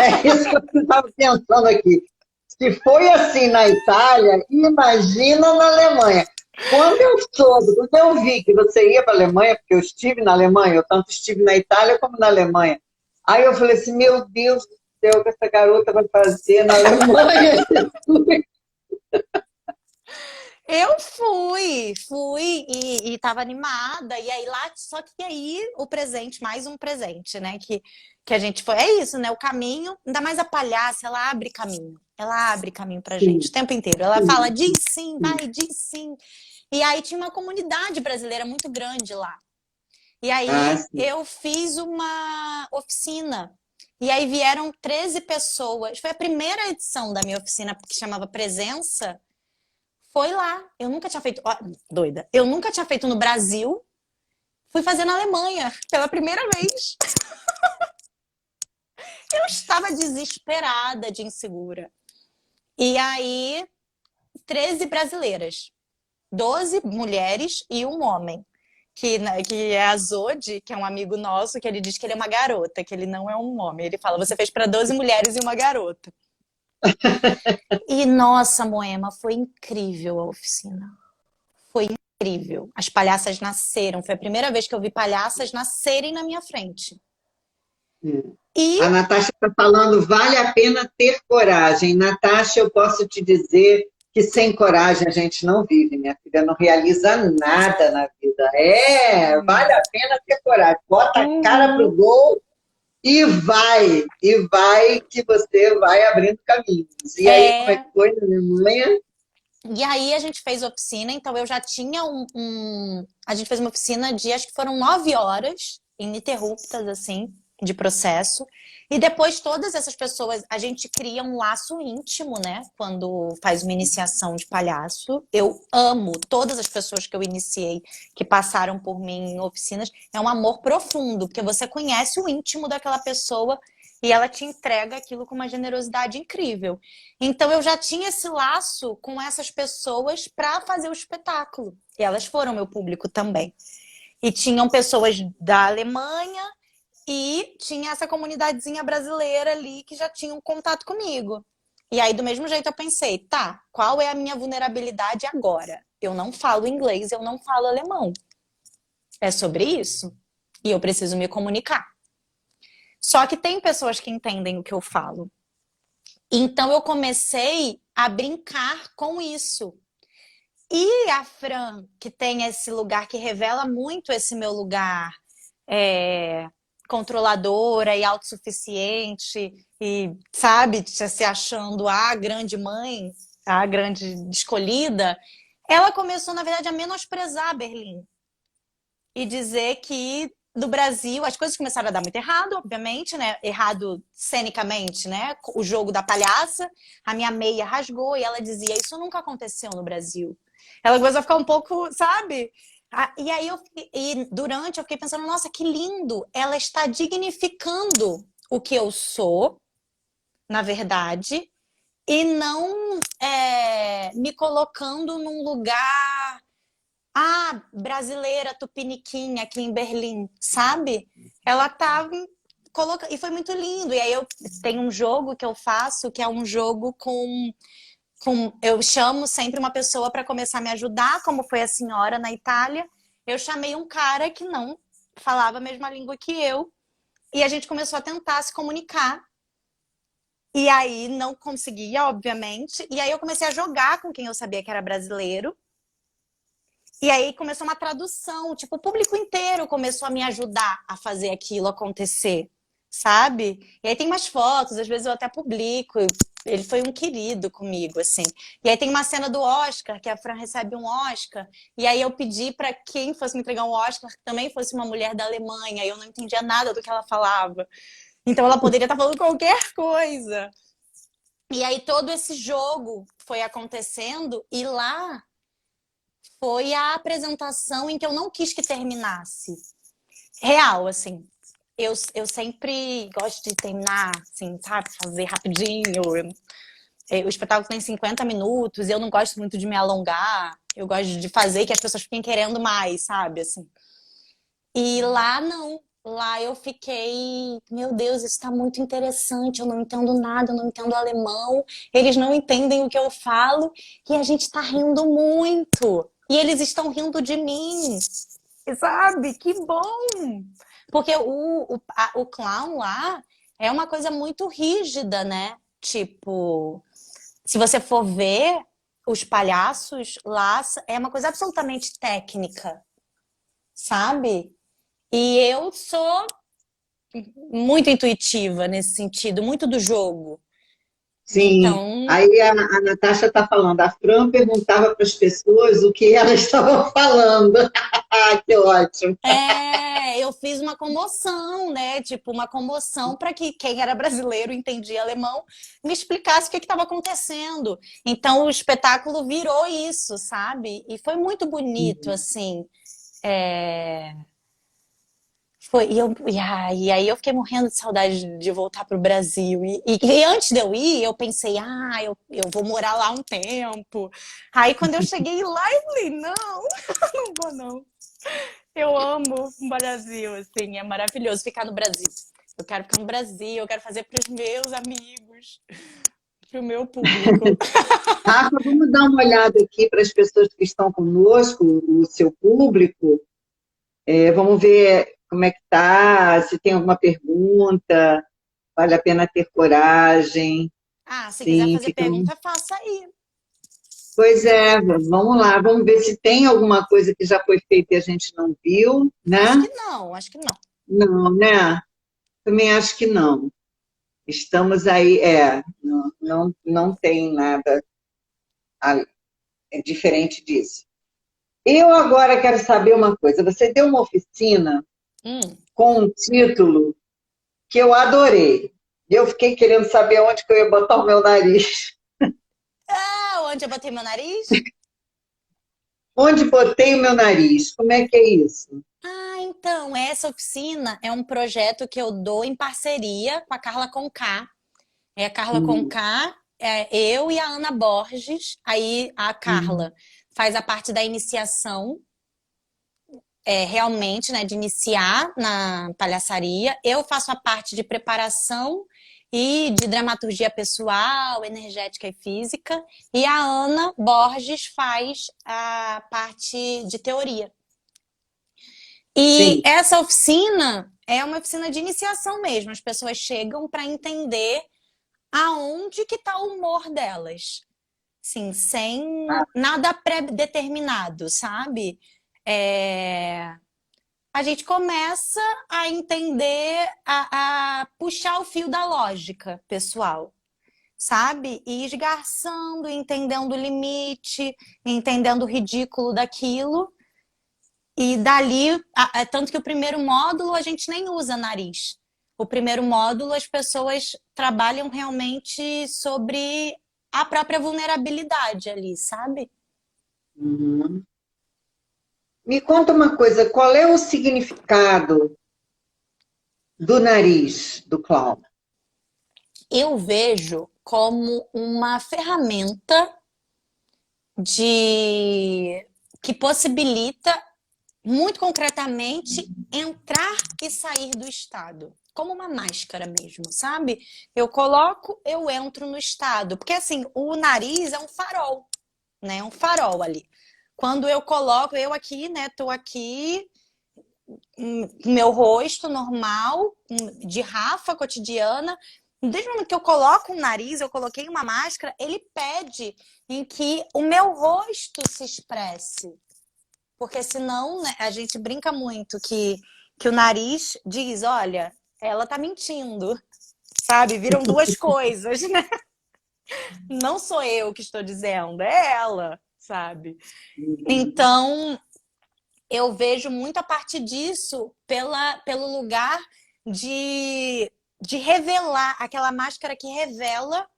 É isso que eu estava pensando aqui. Se foi assim na Itália, imagina na Alemanha. Quando eu vi que você ia para a Alemanha, porque eu estive na Alemanha, eu tanto estive na Itália como na Alemanha. Aí eu falei assim, meu Deus do céu, o que essa garota vai fazer na Alemanha? Eu fui e tava animada. E aí lá, só que aí o presente, mais um presente, né? Que a gente foi. É isso, né? O caminho, ainda mais a palhaça, ela abre caminho. Ela abre caminho pra gente Sim, o tempo inteiro. Ela fala, sim, diz sim, sim. vai, diz sim. E aí tinha uma comunidade brasileira muito grande lá. E Ah, aí sim. eu fiz uma oficina. E aí vieram 13 pessoas. Foi a primeira edição da minha oficina, que chamava Presença. Foi lá. Eu nunca tinha feito. Ó, doida. Eu nunca tinha feito no Brasil. Fui fazer na Alemanha pela primeira vez. Eu estava desesperada de insegura. E aí, 13 brasileiras, 12 mulheres e um homem. Que é a Zodi, que é um amigo nosso, que ele diz que ele é uma garota, que ele não é um homem. Ele fala: você fez para 12 mulheres e uma garota. E nossa, Moema, foi incrível a oficina. Foi incrível. As palhaças nasceram. Foi a primeira vez que eu vi palhaças nascerem na minha frente. E A Natasha está falando, vale a pena ter coragem. Natasha, eu posso te dizer que sem coragem a gente não vive, minha filha, não realiza nada na vida. É, vale a pena ter coragem. Bota a cara pro uhum. gol e vai que você vai abrindo caminhos. E aí, como é que É, foi na Alemanha? e aí a gente fez oficina, então eu já tinha a gente fez uma oficina de, acho que foram 9 horas ininterruptas, assim, de processo. E depois todas essas pessoas, a gente cria um laço íntimo, né? Quando faz uma iniciação de palhaço. Eu amo todas as pessoas que eu iniciei, que passaram por mim em oficinas. É um amor profundo, porque você conhece o íntimo daquela pessoa e ela te entrega aquilo com uma generosidade incrível. Então eu já tinha esse laço com essas pessoas para fazer o espetáculo. E elas foram meu público também. E tinham pessoas da Alemanha e tinha essa comunidadezinha brasileira ali que já tinha um contato comigo. E aí, do mesmo jeito, eu pensei, tá, qual é a minha vulnerabilidade agora? Eu não falo inglês, eu não falo alemão. É sobre isso. E eu preciso me comunicar. Só que tem pessoas que entendem o que eu falo. Então eu comecei a brincar com isso. E a Fran, que tem esse lugar que revela muito esse meu lugar é, controladora e autossuficiente, e sabe, se achando a grande mãe, a grande escolhida, ela começou, na verdade, a menosprezar Berlim e dizer que do Brasil as coisas começaram a dar muito errado, obviamente, né? Errado cenicamente, né? O jogo da palhaça, a minha meia rasgou e ela dizia: isso nunca aconteceu no Brasil. Ela começou a ficar um pouco, sabe? E aí durante eu fiquei pensando, nossa, que lindo! Ela está dignificando o que eu sou, na verdade, e não me colocando num lugar brasileira tupiniquinha aqui em Berlim, sabe? Ela tava e foi muito lindo. E aí eu tenho um jogo que eu faço, que é um jogo com eu chamo sempre uma pessoa para começar a me ajudar, como foi a senhora na Itália. Eu chamei um cara que não falava a mesma língua que eu, e a gente começou a tentar se comunicar. E aí não conseguia, obviamente. E aí eu comecei a jogar com quem eu sabia que era brasileiro. E aí começou uma tradução, tipo, o público inteiro começou a me ajudar a fazer aquilo acontecer, sabe? E aí tem mais fotos, às vezes eu até publico, ele foi um querido comigo, assim. E aí tem uma cena do Oscar, que a Fran recebe um Oscar, e aí eu pedi para quem fosse me entregar um Oscar que também fosse uma mulher da Alemanha, e eu não entendia nada do que ela falava. Então ela poderia estar falando qualquer coisa. E aí todo esse jogo foi acontecendo, e lá foi a apresentação em que eu não quis que terminasse. Real, assim. Eu sempre gosto de terminar, assim, sabe? Fazer rapidinho. O espetáculo tem 50 minutos, eu não gosto muito de me alongar. Eu gosto de fazer que as pessoas fiquem querendo mais, sabe? Assim. E lá não. Lá eu fiquei, meu Deus, isso tá muito interessante. Eu não entendo nada, eu não entendo alemão. Eles não entendem o que eu falo e a gente tá rindo muito. E eles estão rindo de mim, sabe? Que bom! Porque o clown lá é uma coisa muito rígida, né? Tipo, se você for ver os palhaços lá, é uma coisa absolutamente técnica, sabe? E eu sou muito intuitiva nesse sentido, muito do jogo. Sim. Então, Aí a Natasha está falando, a Fran perguntava para as pessoas o que elas estavam falando. Que ótimo. eu fiz uma comoção, né? Tipo, uma comoção para que quem era brasileiro entendia alemão me explicasse o que estava acontecendo. Então, o espetáculo virou isso, sabe? E foi muito bonito, assim. É... Foi, e aí eu fiquei morrendo de saudade de voltar para o Brasil. E antes de eu ir, eu pensei, eu vou morar lá um tempo. Aí quando eu cheguei lá, eu falei, não, não vou não. Eu amo o Brasil, assim, é maravilhoso ficar no Brasil. Eu quero ficar no Brasil, eu quero fazer para os meus amigos, para o meu público. Rafa, vamos dar uma olhada aqui para as pessoas que estão conosco, o seu público. Vamos ver como é que está, se tem alguma pergunta, vale a pena ter coragem. Ah, se quiser Sim, fazer fica. pergunta, faça aí. Pois é, vamos lá, vamos ver se tem alguma coisa que já foi feita e a gente não viu, Acho né? que não, acho que não. Não, né? Também acho que não. Estamos aí, não tem nada diferente disso. Eu agora quero saber uma coisa. Você deu uma oficina Hum. com um título que eu adorei. Eu fiquei querendo saber onde que eu ia botar o meu nariz. Ah, onde eu botei meu nariz? Onde botei o meu nariz? Como é que é isso? Ah, então, essa oficina é um projeto que eu dou em parceria com a Carla Conká. É a Carla Hum, Conká, eu e a Ana Borges. Aí a hum, Carla faz a parte da iniciação, realmente, né, de iniciar na palhaçaria. Eu faço a parte de preparação e de dramaturgia pessoal, energética e física. E a Ana Borges faz a parte de teoria. E sim. essa oficina é uma oficina de iniciação mesmo. As pessoas chegam para entender aonde que está o humor delas. Sim, sem Ah, nada pré-determinado, sabe? É, a gente começa a entender, a puxar o fio da lógica pessoal, sabe? E esgarçando, entendendo o limite, entendendo o ridículo daquilo. E dali, tanto que o primeiro módulo a gente nem usa nariz. O primeiro módulo as pessoas trabalham realmente sobre a própria vulnerabilidade ali, sabe? uhum. Me conta uma coisa, qual é o significado do nariz do clown? Eu vejo como uma ferramenta de que possibilita muito concretamente entrar e sair do estado, como uma máscara mesmo, sabe? Eu coloco, eu entro no estado, porque assim, o nariz é um farol, né? Um farol ali. Quando eu coloco, eu aqui, né, tô aqui, meu rosto normal, de Rafa cotidiana. Desde o momento que eu coloco um nariz, eu coloquei uma máscara, ele pede em que o meu rosto se expresse. Porque senão, né, a gente brinca muito que o nariz diz, olha, ela tá mentindo, sabe? Viram duas coisas, né? Não sou eu que estou dizendo, é ela, sabe? Uhum. Então, eu vejo muito a partir disso pelo lugar de revelar, aquela máscara que revela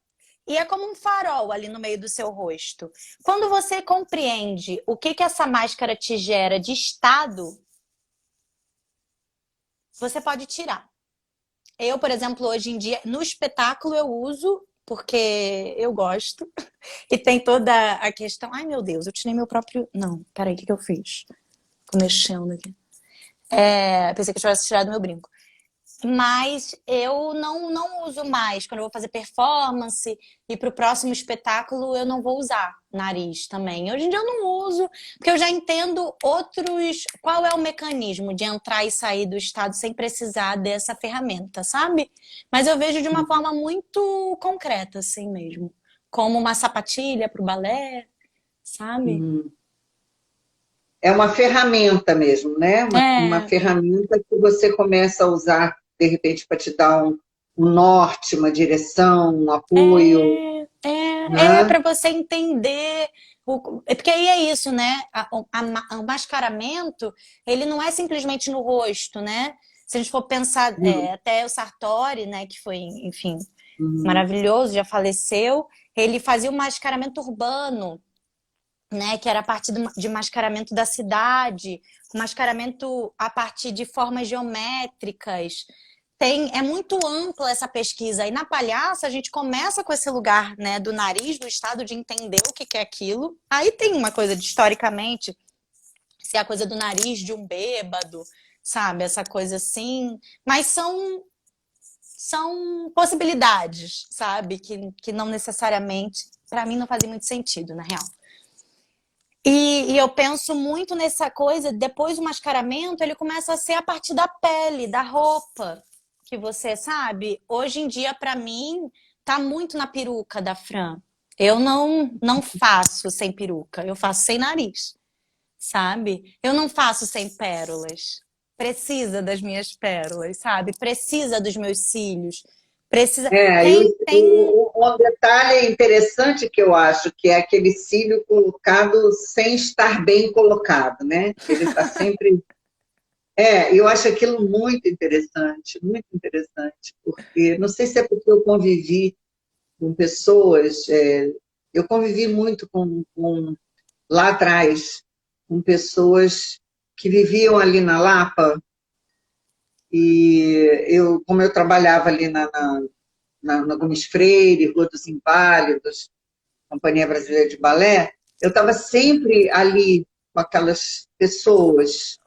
e é como um farol ali no meio do seu rosto. Quando você compreende o que essa máscara te gera de estado, você pode tirar. Eu, por exemplo, hoje em dia, no espetáculo eu uso porque eu gosto. E tem toda a questão. Ai, meu Deus, eu tirei meu próprio. Não, peraí, o que eu fiz? Tô mexendo aqui. Pensei que eu tivesse tirado meu brinco. Mas eu não uso mais. Quando eu vou fazer performance e para o próximo espetáculo, eu não vou usar nariz também. Hoje em dia eu não uso, porque eu já entendo outros. Qual é o mecanismo de entrar e sair do estado sem precisar dessa ferramenta, sabe? Mas eu vejo de uma forma muito concreta, assim mesmo. Como uma sapatilha para o balé, sabe? Uhum. É uma ferramenta mesmo, né? Uma É, ferramenta que você começa a usar, de repente, para te dar um norte, uma direção, um apoio, é né? para você entender. Porque aí é isso, né? O mascaramento, ele não é simplesmente no rosto, né? Se a gente for pensar, Uhum. até o Sartori, né, que foi, enfim, Uhum. maravilhoso, já faleceu, ele fazia o mascaramento urbano, né, que era a partir de mascaramento da cidade, mascaramento a partir de formas geométricas. É muito ampla essa pesquisa. E na palhaça, a gente começa com esse lugar, né, do nariz, do estado de entender o que é aquilo. Aí tem uma coisa de, historicamente, se é a coisa do nariz de um bêbado, sabe? Essa coisa assim. Mas são possibilidades, sabe? Que não necessariamente, para mim, não fazem muito sentido, na real. E eu penso muito nessa coisa, depois do mascaramento, ele começa a ser a partir da pele, da roupa, que você sabe. Hoje em dia, para mim, tá muito na peruca da Fran. Eu não faço sem peruca, eu faço sem nariz, sabe? Eu não faço sem pérolas. Precisa das minhas pérolas, sabe? Precisa dos meus cílios. Precisa. É, um detalhe interessante que eu acho que é aquele cílio colocado sem estar bem colocado, né? Ele está sempre. Eu acho aquilo muito interessante, porque não sei se é porque eu convivi com pessoas, eu convivi muito lá atrás, com pessoas que viviam ali na Lapa, e como eu trabalhava ali na Gomes Freire, Rua dos Inválidos, Companhia Brasileira de Balé, eu estava sempre ali com aquelas pessoas,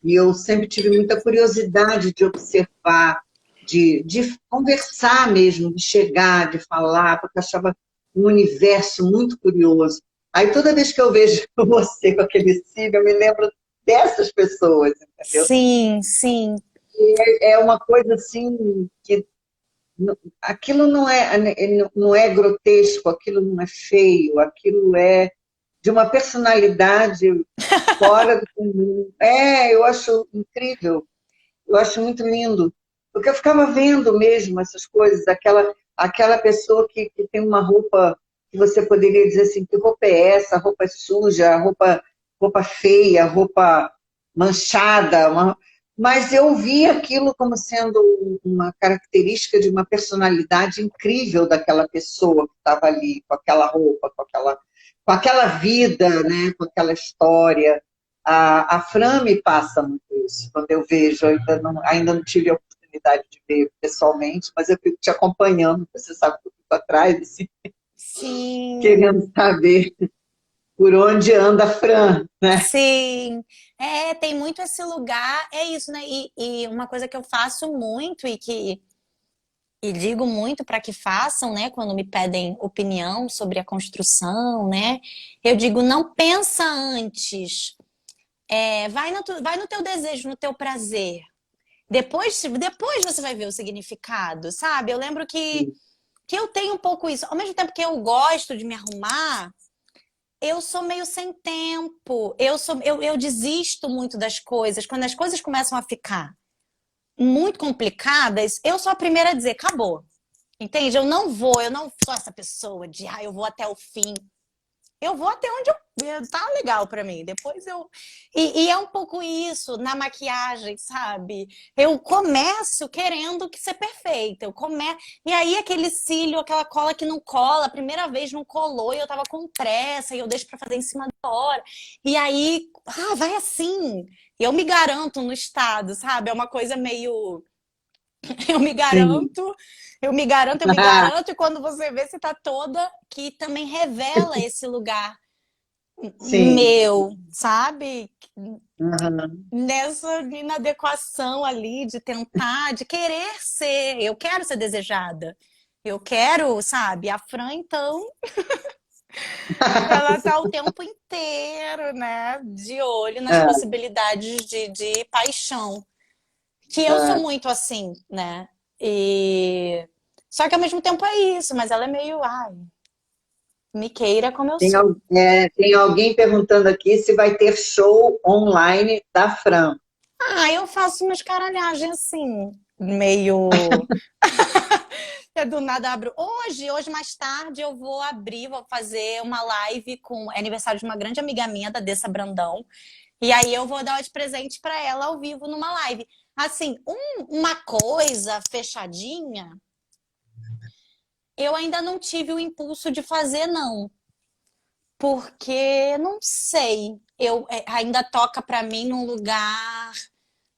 e eu sempre tive muita curiosidade de observar, de conversar mesmo, de chegar, de falar, porque eu achava um universo muito curioso. Aí toda vez que eu vejo você com aquele cílio, eu me lembro dessas pessoas, entendeu? Sim, sim. É uma coisa assim que aquilo não é grotesco, aquilo não é feio, aquilo é de uma personalidade fora do comum. Eu acho incrível, eu acho muito lindo, porque eu ficava vendo mesmo essas coisas, aquela pessoa que tem uma roupa que você poderia dizer assim, que roupa é essa? Roupa suja, roupa feia, roupa manchada, mas eu vi aquilo como sendo uma característica de uma personalidade incrível daquela pessoa que estava ali, com aquela roupa, com aquela vida, né? Com aquela história. A Fran me passa muito isso, quando eu vejo, eu ainda não tive a oportunidade de ver pessoalmente, mas eu fico te acompanhando, você sabe que eu fico atrás, assim, Sim, querendo saber por onde anda a Fran, né? sim. Tem muito esse lugar, é isso, né? E uma coisa que eu faço muito e digo muito para que façam, né? Quando me pedem opinião sobre a construção, né? Eu digo, não pensa antes. Vai no teu desejo, no teu prazer. Depois você vai ver o significado, sabe? Eu lembro que eu tenho um pouco isso. Ao mesmo tempo que eu gosto de me arrumar, eu sou meio sem tempo. Eu desisto muito das coisas. Quando as coisas começam a ficar muito complicadas, eu sou a primeira a dizer, acabou. Entende? Eu não sou essa pessoa de, eu vou até o fim. Eu vou até onde tá legal pra mim. Depois eu. E é um pouco isso na maquiagem, sabe? Eu começo querendo que ser perfeita. E aí aquele cílio, aquela cola que não cola, a primeira vez não colou e eu tava com pressa e eu deixo pra fazer em cima da hora. E aí, vai assim. Eu me garanto no estado, sabe? É uma coisa meio eu me Sim. garanto, eu me garanto, e quando você vê, você tá toda, que também revela esse lugar Sim. meu, sabe? Aham. Nessa inadequação ali de tentar, de querer ser, eu quero ser desejada. Eu quero, sabe? A Fran, então, ela tá o tempo inteiro, né? De olho nas É, possibilidades de paixão. Que eu sou é. muito assim, né? E só que ao mesmo tempo é isso, mas ela é meio, me queira como eu sou. Tem alguém perguntando aqui se vai ter show online da Fran. Eu faço umas caralhagens assim, meio. Do nada abro. Hoje mais tarde eu vou abrir, vou fazer uma live com é aniversário de uma grande amiga minha, da Dessa Brandão. E aí eu vou dar de presente pra ela ao vivo numa live. Assim, uma coisa fechadinha, eu ainda não tive o impulso de fazer, não. Porque, não sei, ainda toca pra mim num lugar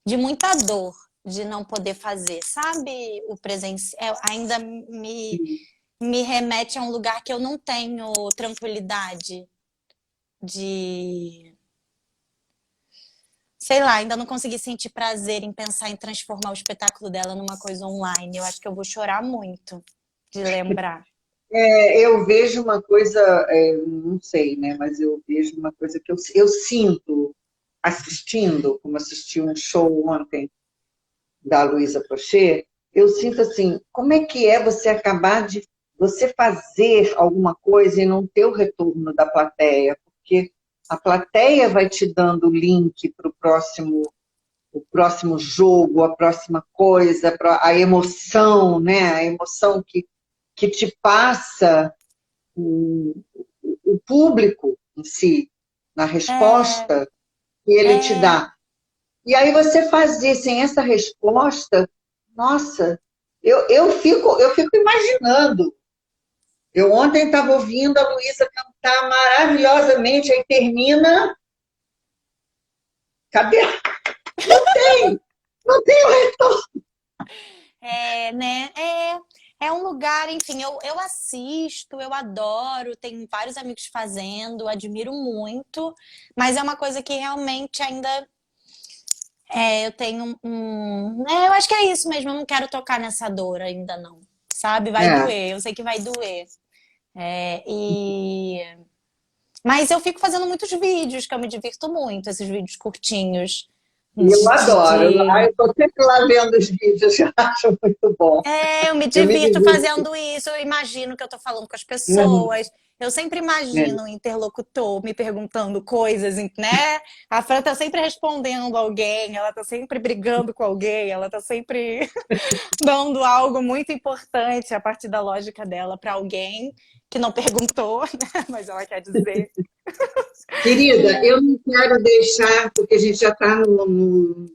de muita dor de não poder fazer, sabe? O presencial ainda me remete a um lugar que eu não tenho tranquilidade de, sei lá, ainda não consegui sentir prazer em pensar em transformar o espetáculo dela numa coisa online. Eu acho que eu vou chorar muito de lembrar. Eu vejo uma coisa, não sei, né? Mas eu vejo uma coisa que eu sinto assistindo, como assisti um show ontem da Luísa Pochê, eu sinto assim, como é você acabar de você fazer alguma coisa e não ter o retorno da plateia? Porque a plateia vai te dando o link para o próximo jogo, a próxima coisa, a emoção, né? A emoção que te passa o público em si, na É, resposta que ele te é, dá. E aí você fazer sem essa resposta, nossa, eu fico imaginando. Eu ontem estava ouvindo a Luísa cantar maravilhosamente, aí termina, cadê? Não tem o retorno. né? É um lugar, enfim, eu assisto, eu adoro, tenho vários amigos fazendo, admiro muito, mas é uma coisa que realmente ainda eu tenho eu acho que é isso mesmo, eu não quero tocar nessa dor ainda não, sabe? Vai É, doer, eu sei que vai doer. É, e... Mas eu fico fazendo muitos vídeos, que eu me divirto muito, esses vídeos curtinhos. eu adoro. De, Eu estou sempre lá vendo os vídeos, eu acho muito bom. eu me Eu me divirto divirto. fazendo isso, eu imagino que eu tô falando com as Uhum. pessoas. Eu sempre É. imagino o interlocutor me perguntando coisas, né? A Fran tá sempre respondendo alguém, ela tá sempre brigando com alguém, ela tá sempre dando algo muito importante a partir da lógica dela para alguém que não perguntou, né? Mas ela quer dizer. Querida, eu não quero deixar, porque a gente já está no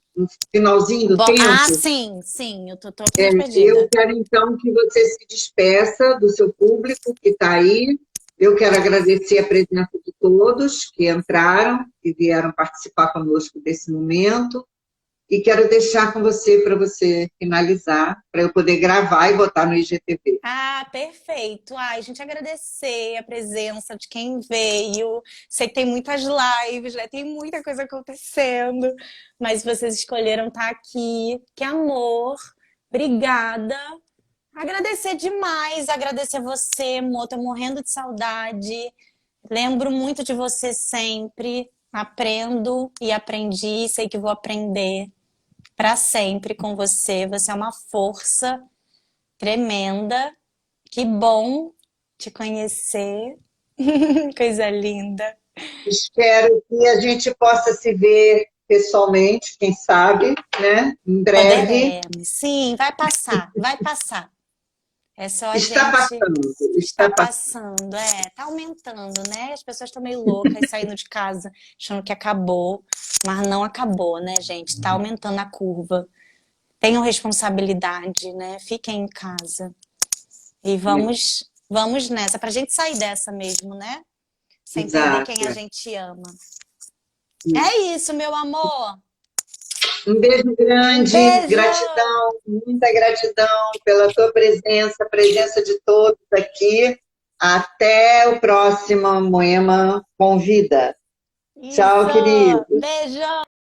finalzinho do Bom, tempo, sim, sim, eu tô totalmente eu perdida. quero então que você se despeça do seu público que está aí. Eu quero agradecer a presença de todos que entraram e vieram participar conosco desse momento. E quero deixar com você para você finalizar, para eu poder gravar e botar no IGTV. Perfeito. Ai, a gente agradecer a presença de quem veio. Sei que tem muitas lives, né? Tem muita coisa acontecendo, mas vocês escolheram estar aqui. Que amor. Obrigada. Agradecer demais, agradecer você, Mo. Tô morrendo de saudade. Lembro muito de você sempre. Aprendo e aprendi, sei que vou aprender para sempre com você. Você é uma força tremenda. Que bom te conhecer. Coisa linda. Espero que a gente possa se ver pessoalmente, quem sabe, né? Em breve. Poderemos. Sim, vai passar, vai passar. É só a Está gente passando, tá está passando. passando, tá aumentando, né? As pessoas estão meio loucas saindo de casa achando que acabou, mas não acabou, né, gente? Tá aumentando a curva. Tenham responsabilidade, né? Fiquem em casa. E vamos nessa, pra gente sair dessa mesmo, né? Sem perder Exato. quem a gente ama. É isso, meu amor. Um beijo Um grande, beijo! gratidão, muita gratidão pela tua presença, a presença de todos aqui. Até o próximo Moema Convida. Tchau, Isso! querido. Beijo!